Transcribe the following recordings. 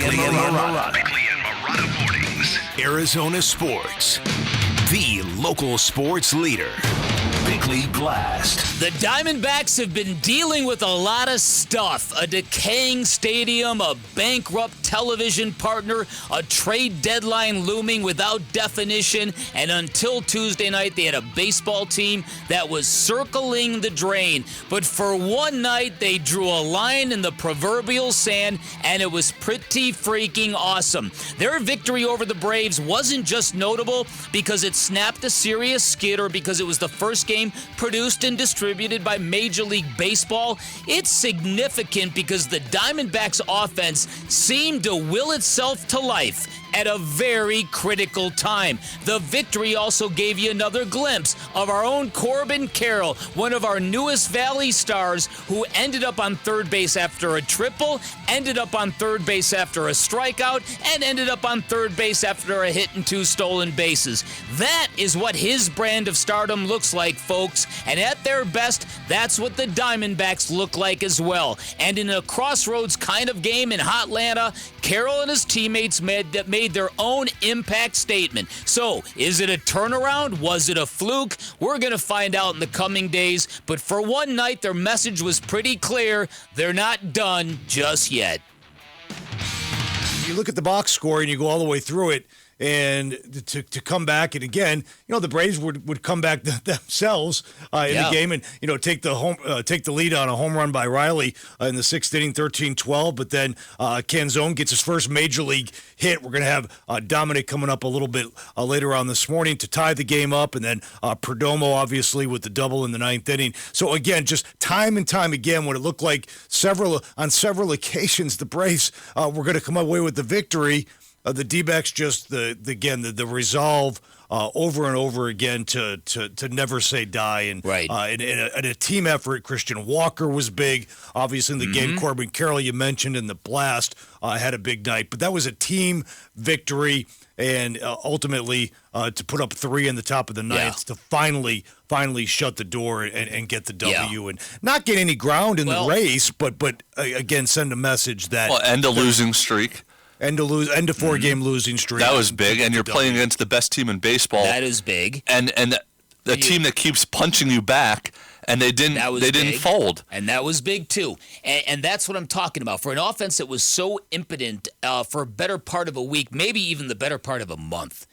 Bickley and Marotta. Bickley and Marotta Mornings. Arizona Sports. The local sports leader. Bickley Blast. The Diamondbacks have been dealing with a lot of stuff. A decaying stadium, a bankrupt television partner, a trade deadline looming without definition, and until Tuesday night, they had a baseball team that was circling the drain. But for one night, they drew a line in the proverbial sand, and it was pretty freaking awesome. Their victory over the Braves wasn't just notable because it snapped a serious skid or because it was the first game produced and distributed by Major League Baseball. It's significant because the Diamondbacks offense seemed to will itself to life at a very critical time. The victory also gave you another glimpse of our own Corbin Carroll, one of our newest Valley stars, who ended up on third base after a triple, ended up on third base after a strikeout, and ended up on third base after a hit and 2 stolen bases. That is what his brand of stardom looks like, folks. And at their best, that's what the Diamondbacks look like as well. And in a crossroads kind of game in Hotlanta, Carroll and his teammates made their own impact statement. So, is it a turnaround? Was it a fluke? We're going to find out in the coming days. But for one night, their message was pretty clear. They're not done just yet. You look at the box score and you go all the way through it, and to come back, and again, the Braves would come back themselves in the game and take the lead on a home run by Riley in the 6th inning, 13-12. But then Canzone gets his first major league hit. We're going to have Dominic coming up a little bit later on this morning to tie the game up, and then Perdomo obviously with the double in the 9th inning. So again, just time and time again, when it looked like on several occasions the Braves were going to come away with the victory. The D-backs just the resolve over and over again to never say die, and right. In a team effort. Christian Walker was big, obviously in the game. Corbin Carroll you mentioned in the Blast had a big night, but that was a team victory, and ultimately to put up 3 in the top of the ninth to finally shut the door and get the W and not get any ground in the race, but again send a message that end a losing streak. End a 4-game losing streak. That was big, and you're playing against the best team in baseball. That is big. And the team that keeps punching you back, and they didn't fold. And that was big too. And that's what I'm talking about. For an offense that was so impotent for a better part of a week, maybe even the better part of a month.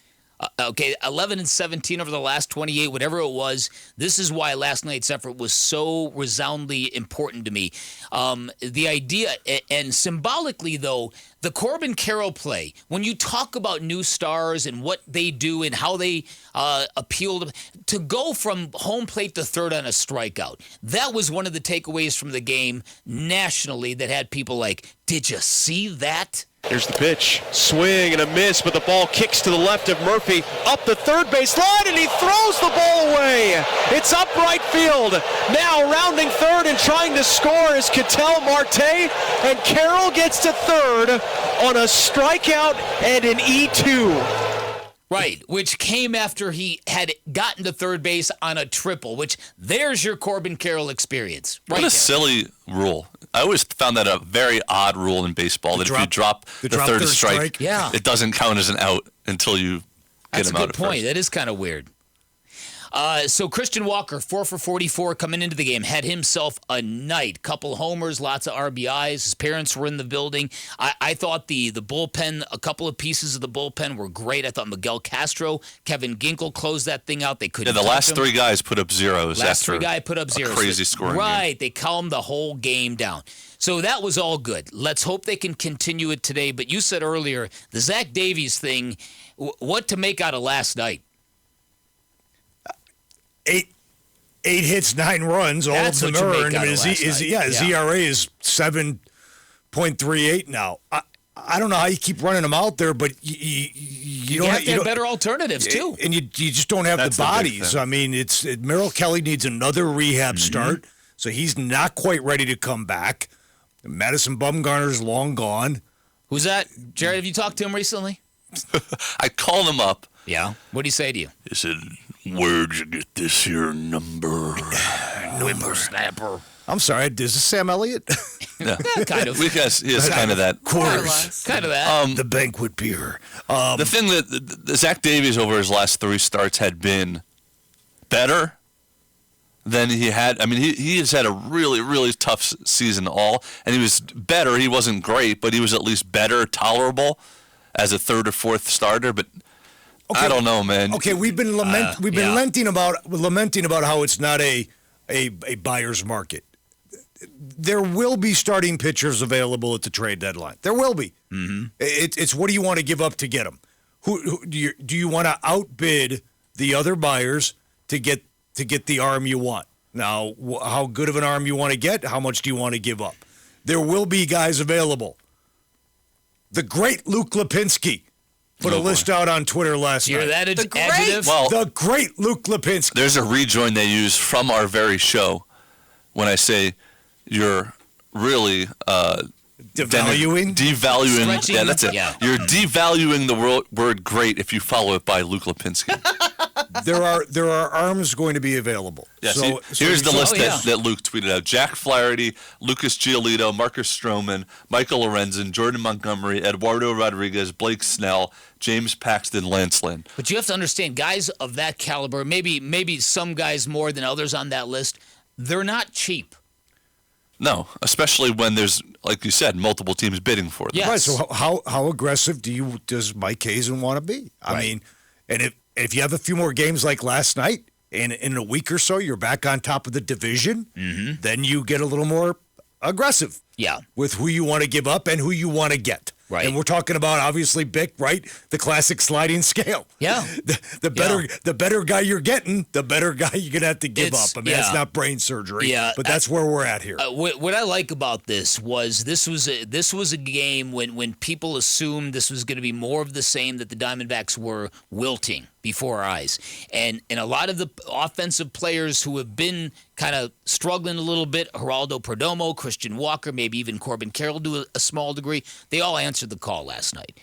11-17 over the last 28, whatever it was. This is why last night's effort was so resoundingly important to me. The idea, and symbolically, though, the Corbin Carroll play, when you talk about new stars and what they do and how they appeal to go from home plate to third on a strikeout, that was one of the takeaways from the game nationally that had people like, did you see that? Here's the pitch. Swing and a miss, but the ball kicks to the left of Murphy. Up the third base line, and he throws the ball away. It's up right field. Now rounding third and trying to score is Ketel Marte, and Carroll gets to third on a strikeout and an E2. Right, which came after he had gotten to third base on a triple, which there's your Corbin Carroll experience. Right, what a silly rule. I always found that a very odd rule in baseball, that if you drop the third strike, it doesn't count as an out until you get him out at first. That's a good point. That is kind of weird. So Christian Walker, 4 for 44 coming into the game, had himself a night. Couple homers, lots of RBIs. His parents were in the building. I thought the bullpen, a couple of pieces of the bullpen were great. I thought Miguel Castro, Kevin Ginkel closed that thing out. They couldn't. The last 3 guys put up zeros. Last 3 guys put up zeros. Crazy scoring. Right, game. They calmed the whole game down. So that was all good. Let's hope they can continue it today. But you said earlier, the Zach Davies thing, what to make out of last night? 8 hits, 9 runs, all of them earned. I mean, his ERA is 7.38 now. I don't know how you keep running them out there, but you don't have to have better alternatives too. And you just don't have the bodies. I mean, Merrill Kelly needs another rehab start, so he's not quite ready to come back. Madison Bumgarner's long gone. Who's that? Jared, have you talked to him recently? I called him up. Yeah? What did he say to you? He said, "Where'd you get this here number?" Whippersnapper. I'm sorry, is this Sam Elliott? Yeah, kind of. He is kind of that. Quarters. Kind of that. The banquet beer. The thing that Zach Davies over his last 3 starts had been better than he had. I mean, he has had a really, really tough season all, and he was better. He wasn't great, but he was at least better, tolerable as a 3rd or 4th starter. But I don't know, man. Okay, we've been lamenting about how it's not a buyer's market. There will be starting pitchers available at the trade deadline. There will be. Mm-hmm. It's what do you want to give up to get them? Who do you want to outbid the other buyers to get the arm you want? Now, how good of an arm you want to get? How much do you want to give up? There will be guys available. The great Luke Lipinski put a list out on Twitter last night. Hear that adjective? Well, the great Luke Lipinski. There's a rejoin they use from our very show when I say you're really devaluing. Stretching. Yeah, that's it. Yeah. You're devaluing the word great if you follow it by Luke Lipinski. There are arms going to be available. Yeah, here's the list that Luke tweeted out. Jack Flaherty, Lucas Giolito, Marcus Stroman, Michael Lorenzen, Jordan Montgomery, Eduardo Rodriguez, Blake Snell, James Paxton, Lance Lynn. But you have to understand, guys of that caliber, maybe some guys more than others on that list, they're not cheap. No, especially when there's, like you said, multiple teams bidding for them. Yes. Right, so how aggressive does Mike Hazen want to be? I mean, and if you have a few more games like last night, and in a week or so you're back on top of the division, then you get a little more aggressive. Yeah. With who you want to give up and who you want to get. Right. And we're talking about, obviously, Bick, right? The classic sliding scale. Yeah. The better guy you're getting, the better guy you're going to have to give up. I mean, that's not brain surgery, but that's where we're at here. What I like about this was this was a game when people assumed this was going to be more of the same, that the Diamondbacks were wilting before our eyes. And a lot of the offensive players who have been kind of struggling a little bit, Geraldo Perdomo, Christian Walker, maybe even Corbin Carroll to a small degree, they all answered the call last night.